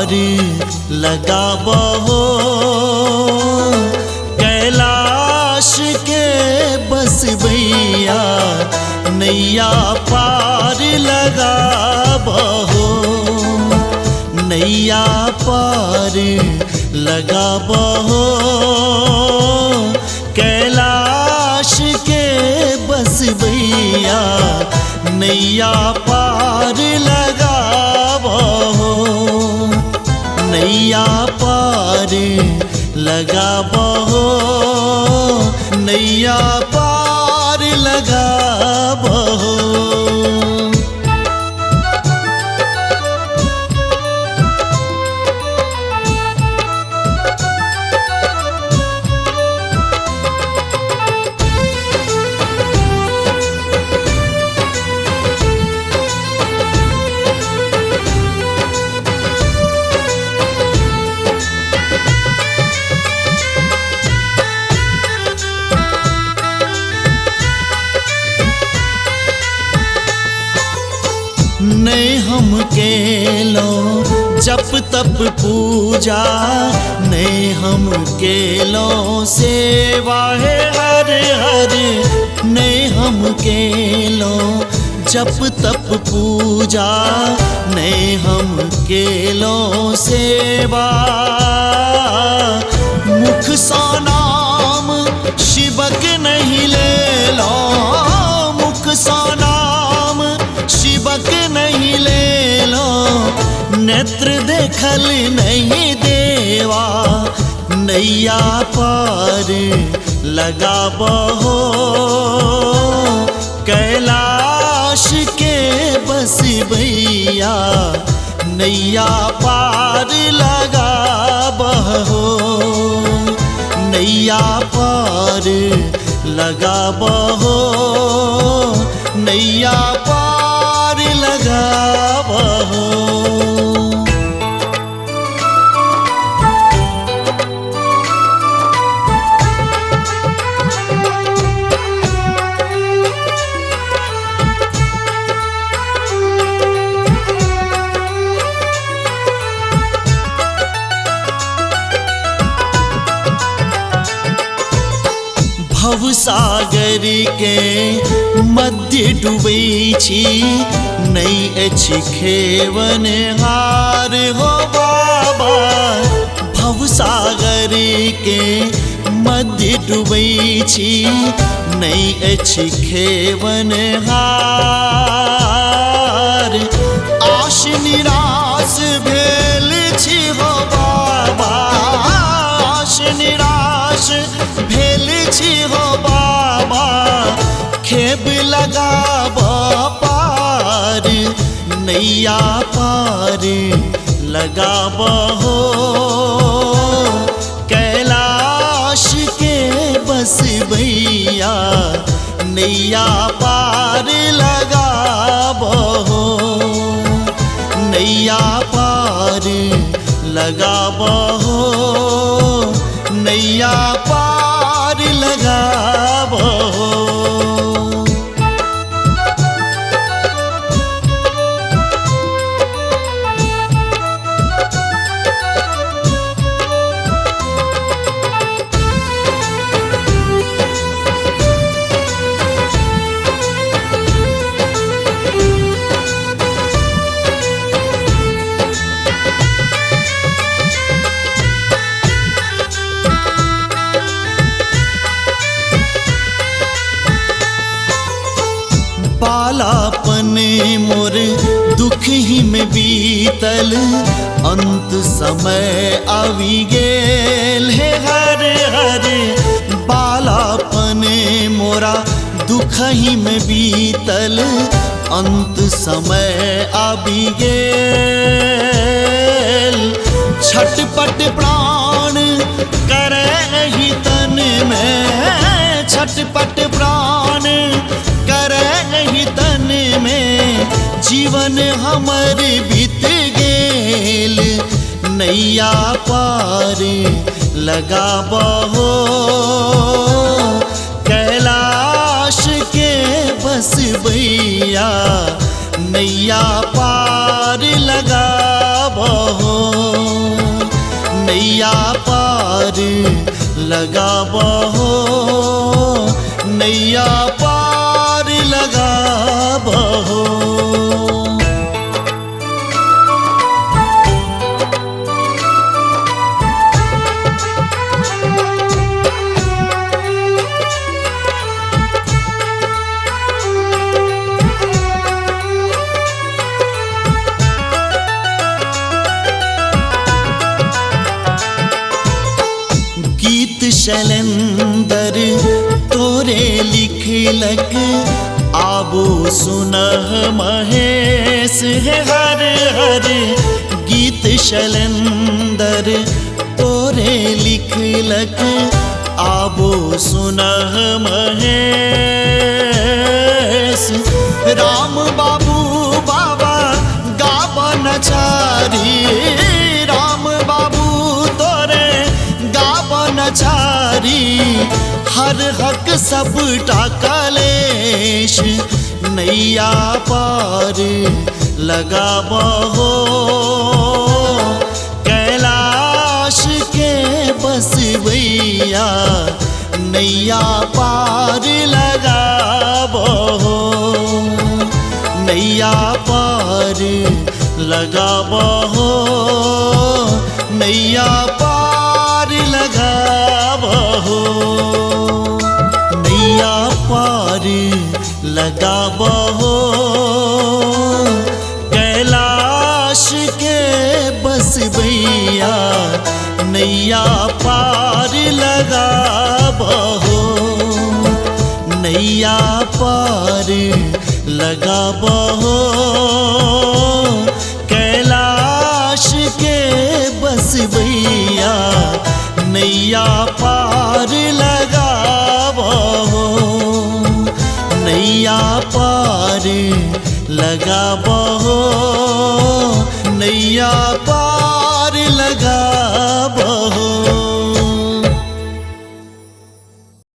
पार लगा बहो, कैलाश के बस भैया नैया पार लगा बहो, नैया पार लगा बहो, कैलाश के बस भैया नैया पार लगा बहो, नैया पार लगा बहो, नैया पार लगा बहो। नहीं हम केलो जप तप पूजा, नहीं हम केलो सेवा है हर हर, नहीं हम केलो जप तप पूजा, नहीं हम केलो सेवा, मुख सा नाम शिवक नहीं ले लो, मुख सा नाम शिवक नहीं ले लो, नेत्र देखल नहीं देवा, नैया पार लगा बहो, कैलाश के बस भैया नैया पार लगा बहो, नैया पार लगा बहो, नैया पार लगा बहो। भवसागर के मध्य डूबै छी, नहीं अछि खेवन हार हो बाबा, भवसागर के मध्य डूबै छी, नहीं अछि खेवन हार, आश निराश भेल छी हो बाबा, आश निराश भेल छी हो बाबा, खेब लगा पार नैया पार लगा बहो, कैलाश के बस भैया नैया पार लगा बहो, नैया पार लगा बहो, नैया पार लगा बहो। बालापन मोर दुख ही में बीतल, अंत समय आवी गेल है हर हर, बालापन मोरा दुख ही में बीतल, अंत समय आवी गेल, छटपट प्राण करे ही तन में, छटपट प्राण करे ही तन में, जीवन हमर बीत गेल नैया पार लगा बहो, कैलाश के बस भैया नैया पार लगा बहो। लगाबहो, नैया पार लगाबहो। गीत शैलेंदर तोरे लिखलक, आबो सुनह महेश है हर हर। गीत शैलेंदर तोरे लिखलक, आबो सुनह महेश। राम बाबू बाबा गावन चारी, राम बाबू तोरे गावन चारी। हर हक सब टाकलेश, नैया पार लगाबहो। कैलाश के बसवैया, नैया पार लगाबहो, नैया पार लगाबहो, नैया पार लगाबहो, नैया पार लगाबहो। कैलाश के बसवैया, नैया पार लगाबहो, नैया पार लगाबहो। कैलाश के बसवैया, नैया पार लगाबहो, नैया पार लगाबहो, नैया